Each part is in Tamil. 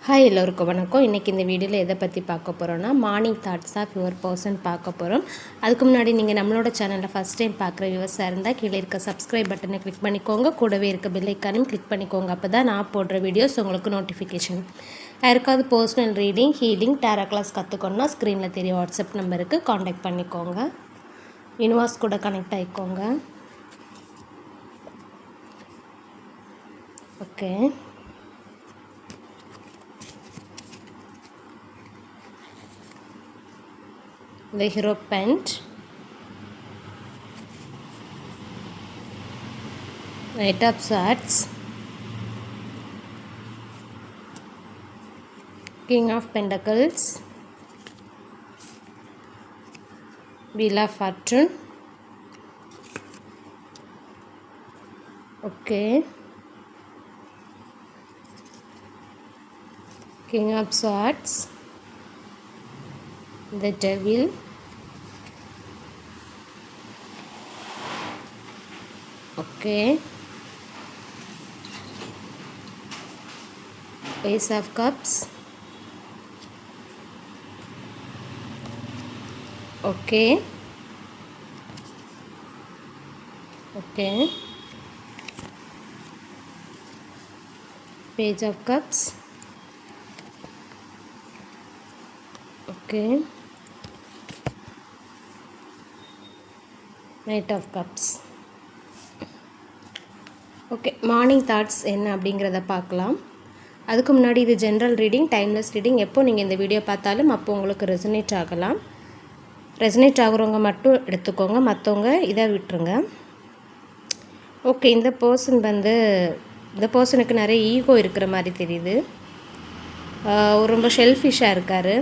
ஹாய் எல்லோருக்கும் வணக்கம். இன்றைக்கி இந்த வீடியோவில் எதை பற்றி பார்க்க போகிறோன்னா morning thoughts of your person பார்க்க போகிறோம். அதுக்கு முன்னாடி நீங்கள் நம்மளோட சேனலில் ஃபஸ்ட் டைம் பார்க்குற வியூவர்ஸாக இருந்தால் கீழே இருக்க சப்ஸ்கிரைப் பட்டனை கிளிக் பண்ணிக்கோங்க. கூடவே இருக்க பெல் ஐக்கானையும் கிளிக் பண்ணிக்கோங்க. அப்போ தான் நான் போடுற வீடியோஸ் உங்களுக்கு நோட்டிஃபிகேஷன். யாருக்காவது personal reading, healing, tarot class கற்றுக்கணுன்னா ஸ்க்ரீனில் தெரிய வாட்ஸ்அப் நம்பருக்கு காண்டாக்ட் பண்ணிக்கோங்க. யூனிவர்ஸ் கூட கனெக்ட் ஆகிக்கோங்க. Okay, the Hierophant, Knight of Swords, King of Pentacles, Wheel of Fortune. Okay, King of Swords, the Devil, okay, Ace of Cups, okay, okay, Page of Cups, okay, Knight of Cups. Okay, morning thoughts என்ன அப்படிங்கிறத பார்க்கலாம். அதுக்கு முன்னாடி இது ஜென்ரல் ரீடிங், டைம்லெஸ் ரீடிங். எப்போ நீங்கள் இந்த வீடியோ பார்த்தாலும் அப்போ உங்களுக்கு ரெசனேட் ஆகலாம். ரெசனேட் ஆகுறவங்க மட்டும் எடுத்துக்கோங்க, மற்றவங்க இதை விட்டுருங்க. ஓகே, இந்த பர்சனுக்கு நிறைய ஈகோ இருக்கிற மாதிரி தெரியுது. ரொம்ப ஷெல்ஃபிஷாக இருக்கார்.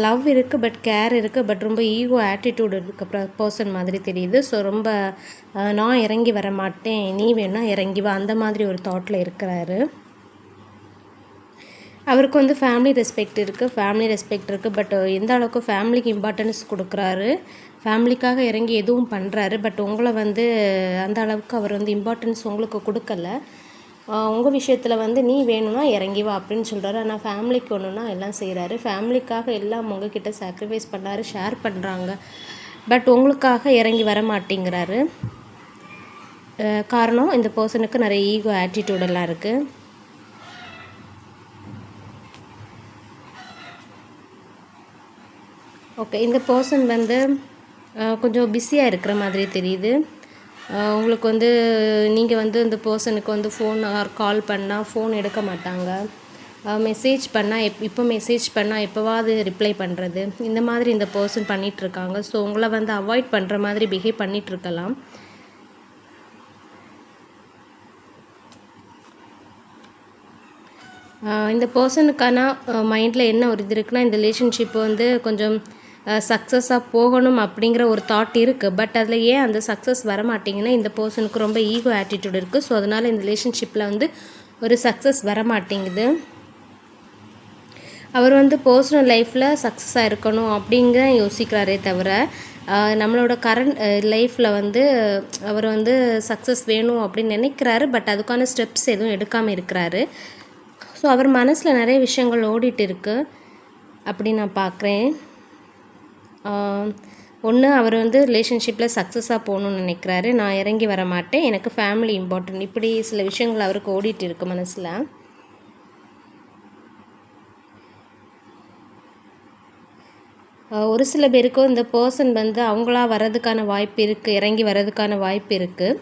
லவ் இருக்குது, பட் கேர் இருக்குது, பட் ரொம்ப ஈகோ ஆட்டிடியூட் இருக்க பர்சன் மாதிரி தெரியுது. ஸோ ரொம்ப நான் இறங்கி வர மாட்டேன், நீ வேணா இறங்கி வா, அந்த மாதிரி ஒரு தாட்டில் இருக்கிறாரு. அவருக்கு ஃபேமிலி ரெஸ்பெக்ட் இருக்குது, பட் எந்த அளவுக்கு ஃபேமிலிக்கு இம்பார்ட்டன்ஸ் கொடுக்குறாரு, ஃபேமிலிக்காக இறங்கி எதுவும் பண்ணுறாரு. பட் உங்களை அந்த அளவுக்கு அவர் இம்பார்ட்டன்ஸ் உங்களுக்கு கொடுக்கல. உங்கள் விஷயத்தில் நீ வேணும்னா இறங்கி வா அப்படின்னு சொல்கிறாரு. ஆனால் ஃபேமிலிக்கு ஒன்றுனா எல்லாம் செய்கிறாரு. ஃபேமிலிக்காக எல்லாம் உங்ககிட்ட சாக்ரிஃபைஸ் பண்ணாரு, ஷேர் பண்ணுறாங்க. பட் உங்களுக்காக இறங்கி வர மாட்டேங்கிறாரு. காரணம், இந்த பர்சனுக்கு நிறைய ஈகோ ஆட்டிடியூடெல்லாம் இருக்குது. ஓகே, இந்த பர்சன் கொஞ்சம் பிஸியாக இருக்கிற மாதிரி தெரியுது. உங்களுக்கு நீங்கள் இந்த பர்சனுக்கு ஃபோன் ஆர் கால் பண்ணால் ஃபோன் எடுக்க மாட்டாங்க. மெசேஜ் பண்ணால் இப்போ மெசேஜ் பண்ணால் எப்போவாது ரிப்ளை பண்ணுறது, இந்த மாதிரி இந்த பர்சன் பண்ணிகிட்ருக்காங்க. ஸோ உங்களை அவாய்ட் பண்ணுற மாதிரி பிஹேவ் பண்ணிகிட்ருக்கலாம். இந்த பர்சனுக்கான மைண்டில் என்ன ஒரு இது இருக்குன்னா, இந்த ரிலேஷன்ஷிப் கொஞ்சம் சக்ஸஸாக போகணும் அப்படிங்கிற ஒரு தாட் இருக்குது. பட் அதில் ஏன் அந்த சக்ஸஸ் வர மாட்டிங்கன்னா, இந்த பர்சனுக்கு ரொம்ப ஈகோ ஆட்டிடியூட் இருக்குது. ஸோ அதனால் இந்த ரிலேஷன்ஷிப்பில் ஒரு சக்ஸஸ் வர மாட்டேங்குது. அவர் பர்சனல் லைஃப்பில் சக்ஸஸாக இருக்கணும் அப்படிங்கிற யோசிக்கிறாரே தவிர, நம்மளோட கரண்ட் லைஃப்பில் அவர் சக்ஸஸ் வேணும் அப்படின்னு நினைக்கிறாரு. பட் அதுக்கான ஸ்டெப்ஸ் எதுவும் எடுக்காமல் இருக்கிறாரு. ஸோ அவர் மனசில் நிறைய விஷயங்கள் ஓடிட்டு இருக்குது அப்படி நான் பார்க்குறேன். ஒன்று, அவர் ரிலேஷன்ஷிப்பில் சக்ஸஸாக போகணுன்னு நினைக்கிறாரு. நான் இறங்கி வர மாட்டேன், எனக்கு ஃபேமிலி இம்பார்ட்டன்ட், இப்படி சில விஷயங்கள் அவருக்கு ஓடிட்டு இருக்குது மனசில். ஒரு சில பேருக்கும் இந்த பர்சன் அவங்களா வர்றதுக்கான வாய்ப்பு இருக்குது, இறங்கி வர்றதுக்கான வாய்ப்பு இருக்குது.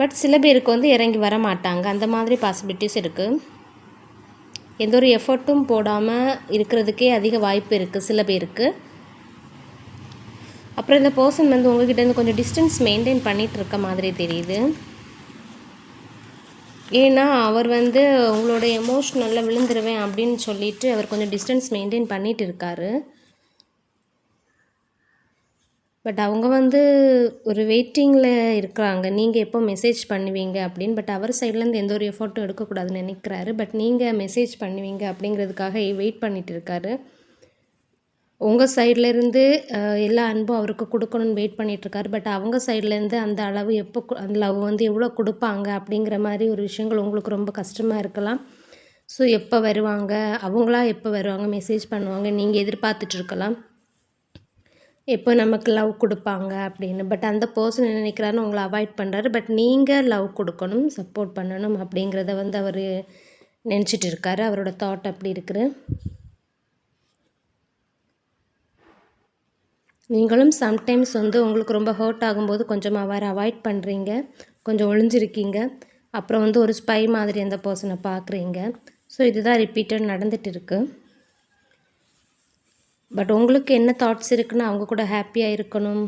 பட் சில பேருக்கு இறங்கி வர மாட்டாங்க. அந்த மாதிரி பாசிபிலிட்டிஸ் இருக்குது. எந்த ஒரு எஃபர்ட்டும் போடாமல் இருக்கிறதுக்கே அதிக வாய்ப்பு இருக்குது சில பேருக்கு. அப்புறம் இந்த பர்சன் உங்ககிட்ட கொஞ்சம் டிஸ்டன்ஸ் மெயின்டைன் பண்ணிகிட்டு இருக்க மாதிரி தெரியுது. ஏன்னா அவர் உங்களோட எமோஷ்னலில் விழுந்துருவேன் அப்படின்னு சொல்லிட்டு அவர் கொஞ்சம் டிஸ்டன்ஸ் மெயின்டைன் பண்ணிகிட்டு இருக்காரு. பட் அவங்க ஒரு வெயிட்டிங்கில் இருக்கிறாங்க, நீங்கள் எப்போ மெசேஜ் பண்ணுவீங்க அப்படின்னு. பட் அவர் சைட்லேருந்து எந்த ஒரு எஃபர்ட்டும் எடுக்கக்கூடாதுன்னு நினைக்கிறாரு. பட் நீங்கள் மெசேஜ் பண்ணுவீங்க அப்படிங்கிறதுக்காக வெயிட் பண்ணிகிட்டு இருக்காரு. உங்கள் சைட்லேருந்து எல்லா அன்பும் அவருக்கு கொடுக்கணும்னு வெயிட் பண்ணிகிட்ருக்காரு. பட் அவங்க சைட்லேருந்து அந்த அளவு எப்போ அந்த லவ் எவ்வளோ கொடுப்பாங்க அப்படிங்கிற மாதிரி ஒரு விஷயங்கள் உங்களுக்கு ரொம்ப கஷ்டமாக இருக்கலாம். ஸோ எப்போ வருவாங்க, அவங்களா எப்போ வருவாங்க, மெசேஜ் பண்ணுவாங்க, நீங்கள் எதிர்பார்த்துட்ருக்கலாம் எப்போ நமக்கு லவ் கொடுப்பாங்க அப்படின்னு. பட் அந்த பர்சன் என்ன நினைக்கிறாருன்னு உங்களை அவாய்ட் பண்ணுறாரு. பட் நீங்கள் லவ் கொடுக்கணும், சப்போர்ட் பண்ணணும் அப்படிங்கிறத வந்து அவர் நினச்சிட்டு இருக்காரு. அவரோட தாட் அப்படி இருக்குது. நீங்களும் சம்டைம்ஸ் வந்து உங்களுக்கு ரொம்ப ஹர்ட் ஆகும்போது கொஞ்சம் அவரை அவாய்ட் பண்ணுறீங்க, கொஞ்சம் ஒளிஞ்சிருக்கீங்க. அப்புறம் வந்து ஒரு ஸ்பை மாதிரி அந்த பர்சனை பார்க்குறீங்க. ஸோ இதுதான் ரிப்பீட்டட் நடந்துகிட்டு இருக்குது. பட் உங்களுக்கு என்ன தாட்ஸ் இருக்குன்னா, அவங்க கூட ஹாப்பியாக இருக்கணும்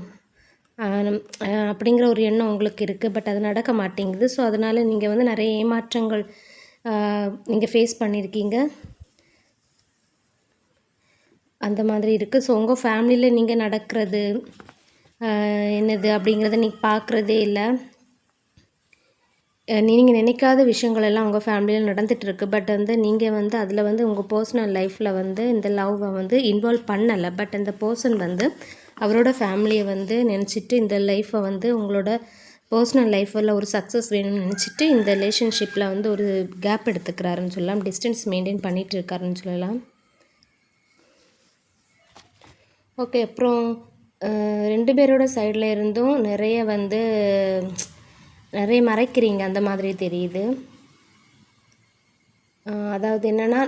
அப்படிங்கிற ஒரு எண்ணம் உங்களுக்கு இருக்குது. பட் அது நடக்க மாட்டேங்குது. ஸோ அதனால் நீங்கள் வந்து நிறைய ஏமாற்றங்கள் நீங்கள் ஃபேஸ் பண்ணியிருக்கீங்க. அந்த மாதிரி இருக்குது. ஸோ உங்கள் ஃபேமிலியில் நீங்கள் நடக்கிறது என்னது அப்படிங்கிறத நீங்கள் பார்க்குறதே இல்லை. நீங்கள் நினைக்காத விஷயங்கள் எல்லாம் உங்கள் ஃபேமிலியில் நடந்துகிட்ருக்கு. பட் வந்து நீங்கள் வந்து அதில் வந்து உங்கள் பர்சனல் லைஃப்பில் வந்து இந்த லவ்வை வந்து இன்வால்வ் பண்ணலை. பட் இந்த பர்சன் வந்து அவரோட ஃபேமிலியை வந்து நினச்சிட்டு இந்த லைஃப்பை வந்து உங்களோட பர்சனல் லைஃப்பில் ஒரு சக்ஸஸ் வேணும்னு நினச்சிட்டு இந்த ரிலேஷன்ஷிப்பில் வந்து ஒரு கேப் எடுத்துக்கிறாருன்னு சொல்லலாம். டிஸ்டன்ஸ் மெயின்டைன் பண்ணிகிட்டு இருக்காருன்னு சொல்லலாம். ஓகே. அப்புறம் 2 பேரோட சைடில் இருந்தும் நிறைய மறைக்கிறீங்க அந்த மாதிரி தெரியுது. அதாவது என்னென்னா,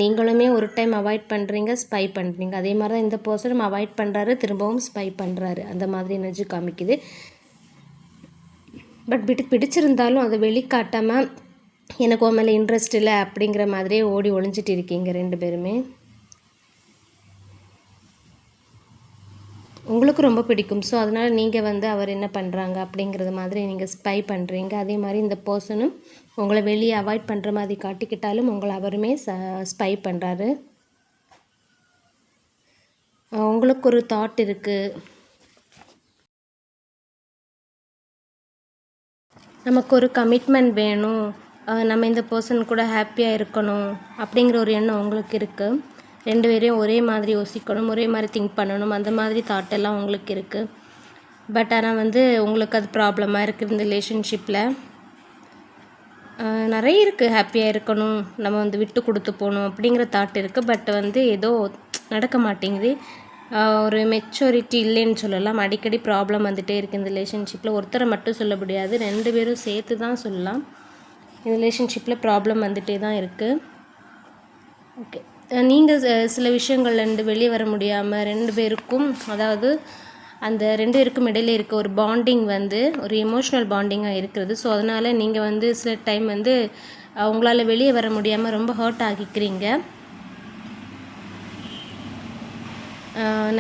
நீங்களுமே ஒரு டைம் அவாய்ட் பண்ணுறீங்க, ஸ்பை பண்ணுறீங்க. அதே மாதிரி தான் இந்த பர்சனும் அவாய்ட் பண்ணுறாரு, திரும்பவும் ஸ்பை பண்ணுறாரு. அந்த மாதிரி எனர்ஜி காமிக்குது. பட் பிடிச்சிருந்தாலும் அதை வெளிக்காட்டாமல் எனக்கு உன் மேலே இன்ட்ரெஸ்ட் இல்லை அப்படிங்கிற மாதிரியே ஓடி ஒளிஞ்சிட்டு இருக்கீங்க 2 பேருமே. உங்களுக்கு ரொம்ப பிடிக்கும். ஸோ அதனால் நீங்கள் வந்து அவர் என்ன பண்ணுறாங்க அப்படிங்கிறது மாதிரி நீங்கள் ஸ்பை பண்ணுறீங்க. அதே மாதிரி இந்த பர்சனும் உங்களை வெளியே அவாய்ட் பண்ணுற மாதிரி காட்டிக்கிட்டாலும் உங்களை அவருமே ஸ்பை பண்ணுறாரு. உங்களுக்கு ஒரு தாட் இருக்குது, நமக்கு ஒரு கமிட்மெண்ட் வேணும், நம்ம இந்த பர்சன் கூட ஹாப்பியாக இருக்கணும் அப்படிங்கிற ஒரு எண்ணம் உங்களுக்கு இருக்குது. 2 பேரையும் ஒரே மாதிரி யோசிக்கணும், ஒரே மாதிரி திங்க் பண்ணணும், அந்த மாதிரி தாட்டெல்லாம் உங்களுக்கு இருக்குது. பட் ஆனால் வந்து உங்களுக்கு அது ப்ராப்ளமாக இருக்குது இந்த ரிலேஷன்ஷிப்பில். நிறைய இருக்குது, ஹாப்பியாக இருக்கணும், நம்ம வந்து விட்டு கொடுத்து போகணும் அப்படிங்கிற தாட் இருக்குது. பட் வந்து ஏதோ நடக்க மாட்டேங்குது. ஒரு மெச்சூரிட்டி இல்லைன்னு சொல்லலாம். அடிக்கடி ப்ராப்ளம் வந்துகிட்டே இருக்குது இந்த ரிலேஷன்ஷிப்பில். ஒருத்தரை மட்டும் சொல்ல முடியாது, 2 பேரும் சேர்த்து தான் சொல்லலாம். இந்த ரிலேஷன்ஷிப்பில் ப்ராப்ளம் வந்துகிட்டே தான் இருக்குது. ஓகே. நீங்கள் சில விஷயங்கள்லேருந்து வெளியே வர முடியாமல் 2 பேருக்கும், அதாவது அந்த 2 பேருக்கும் இடையில இருக்க ஒரு பாண்டிங் வந்து ஒரு எமோஷ்னல் பாண்டிங்காக இருக்கிறது. ஸோ அதனால் நீங்கள் வந்து சில டைம் வந்து உங்களால் வெளியே வர முடியாமல் ரொம்ப ஹர்ட் ஆகிக்கிறீங்க.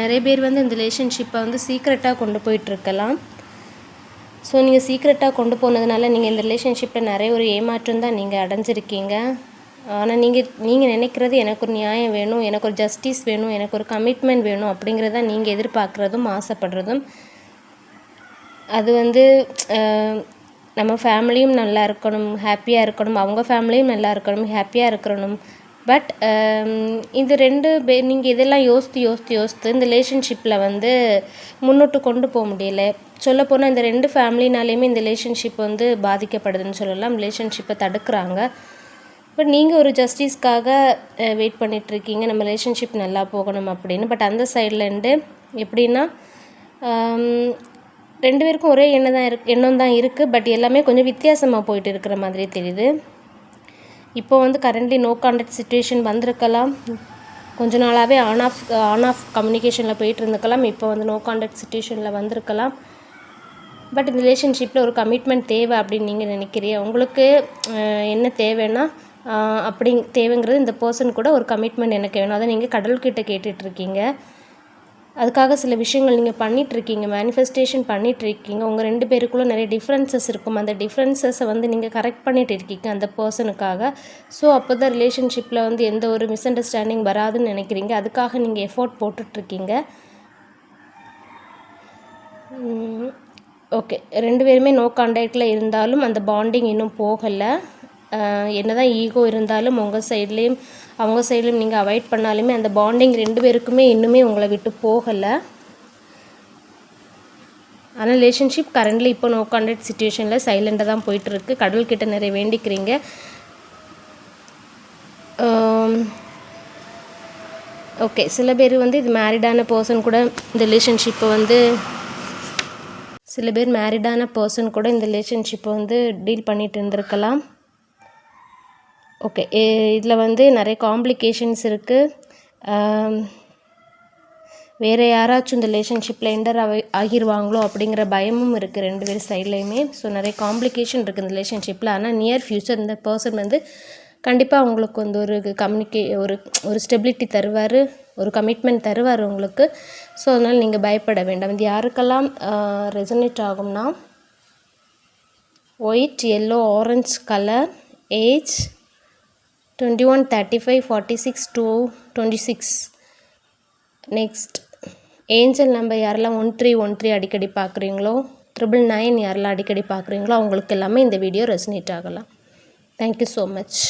நிறைய பேர் வந்து இந்த ரிலேஷன்ஷிப்பை வந்து சீக்ரெட்டாக கொண்டு போயிட்டுருக்கலாம். ஸோ நீங்கள் சீக்ரெட்டாக கொண்டு போனதுனால நீங்கள் இந்த ரிலேஷன்ஷிப்பில் நிறைய ஒரு ஏமாற்றம் தான் நீங்கள் அடைஞ்சிருக்கீங்க. ஆனால் நீங்கள் நினைக்கிறது எனக்கு ஒரு நியாயம் வேணும், எனக்கு ஒரு ஜஸ்டிஸ் வேணும், எனக்கு ஒரு கமிட்மெண்ட் வேணும் அப்படிங்கிறத நீங்கள் எதிர்பார்க்குறதும் ஆசைப்படுறதும். அது வந்து நம்ம ஃபேமிலியும் நல்லா இருக்கணும், ஹாப்பியாக இருக்கணும், அவங்க ஃபேமிலியும் நல்லா இருக்கணும், ஹாப்பியாக இருக்கணும். பட் இந்த 2 பேர் நீங்கள் இதெல்லாம் யோசித்து இந்த ரிலேஷன்ஷிப்பில் வந்து முன்னோட்டு கொண்டு போக முடியல. சொல்லப்போனால் இந்த 2 ஃபேமிலினாலேயுமே இந்த ரிலேஷன்ஷிப் வந்து பாதிக்கப்படுதுன்னு சொல்லலாம். ரிலேஷன்ஷிப்பை தடுக்கிறாங்க. பட் நீங்கள் ஒரு ஜஸ்டிஸ்க்காக வெயிட் பண்ணிகிட்ருக்கீங்க, நம்ம ரிலேஷன்ஷிப் நல்லா போகணும் அப்படின்னு. பட் அந்த சைட்லேருந்து எப்படின்னா, 2 பேருக்கும் ஒரே எண்ணம் தான் இருக்குது. பட் எல்லாமே கொஞ்சம் வித்தியாசமாக போயிட்டு இருக்கிற மாதிரி தெரியுது. இப்போ வந்து கரண்ட்லி நோ கான்டாக்ட் சிச்சுவேஷன் வந்திருக்கலாம். கொஞ்ச நாளாகவே ஆன் ஆஃப் கம்யூனிகேஷனில் போயிட்டு இருந்துக்கலாம். இப்போ வந்து நோ கான்டாக்ட் சிச்சுவேஷனில் வந்திருக்கலாம். பட் இந்த ரிலேஷன்ஷிப்பில் ஒரு கமிட்மெண்ட் தேவை அப்படின்னு நீங்கள் நினைக்கிறீங்க. உங்களுக்கு என்ன தேவைன்னா தேவைங்கிறது இந்த பர்சன் கூட ஒரு கமிட்மெண்ட் எனக்கு வேணும். அதை நீங்கள் கடவுள்கிட்ட கேட்டுட்ருக்கீங்க. அதுக்காக சில விஷயங்கள் நீங்கள் பண்ணிகிட்ருக்கீங்க, மேனிஃபெஸ்டேஷன் பண்ணிகிட்ருக்கீங்க. உங்கள் 2 பேருக்குள்ளே நிறைய டிஃப்ரென்சஸ் இருக்கும். அந்த டிஃப்ரென்சஸை வந்து நீங்கள் கரெக்ட் பண்ணிகிட்டு இருக்கீங்க அந்த பர்சனுக்காக. ஸோ அப்போ தான் ரிலேஷன்ஷிப்பில் வந்து எந்த ஒரு மிஸ் அண்டர்ஸ்டாண்டிங் வராதுன்னு நினைக்கிறீங்க. அதுக்காக நீங்கள் எஃபோர்ட் போட்டுட்ருக்கீங்க. ஓகே. 2 பேருமே நோ கான்டாக்டில் இருந்தாலும் அந்த பாண்டிங் இன்னும் போகலை. என்ன தான் ஈகோ இருந்தாலும் உங்கள் சைட்லேயும் அவங்க சைட்லேயும் நீங்கள் அவாய்ட் பண்ணாலுமே அந்த பாண்டிங் 2 பேருக்குமே இன்னுமே உங்களை விட்டு போகலை. ஆனால் ரிலேஷன்ஷிப் கரண்ட்லி இப்போ நோ கான்டாக்ட் சிச்சுவேஷனில் சைலண்டாக தான் போயிட்டுருக்கு. கடவுள்கிட்ட நிறைய வேண்டிக்கிறீங்க. ஓகே, சில பேர் வந்து இது மேரிடான பர்சன் கூட இந்த ரிலேஷன்ஷிப்பை வந்து இந்த ரிலேஷன்ஷிப்பை வந்து டீல் பண்ணிகிட்டு இருந்திருக்கலாம். ஓகே, இதில் வந்து நிறைய காம்ப்ளிகேஷன்ஸ் இருக்குது. வேறு யாராச்சும் இந்த ரிலேஷன்ஷிப்பில் என்டர் ஆகிடுவாங்களோ அப்படிங்கிற பயமும் இருக்குது 2 பேர் சைட்லேயுமே. ஸோ நிறைய காம்ப்ளிகேஷன் இருக்குது இந்த ரிலேஷன்ஷிப்பில். ஆனால் நியர் ஃப்யூச்சர் இந்த பர்சன் வந்து கண்டிப்பாக உங்களுக்கு வந்து ஒரு ஸ்டெபிலிட்டி தருவார், ஒரு கமிட்மெண்ட் தருவார் உங்களுக்கு. ஸோ அதனால் நீங்கள் பயப்பட வேண்டாம். இது யாருக்கெல்லாம் ரெசனேட் ஆகும்னா, white, yellow, orange colour, age 21, 35, 46 to 26. Next angel number யாரெல்லாம் 1313 அடிக்கடி பார்க்குறீங்களோ, 999 யாரெல்லாம் அடிக்கடி பார்க்குறீங்களோ அவங்களுக்கு எல்லாமே இந்த வீடியோ ரெசனேட் ஆகலாம். Thank you so much.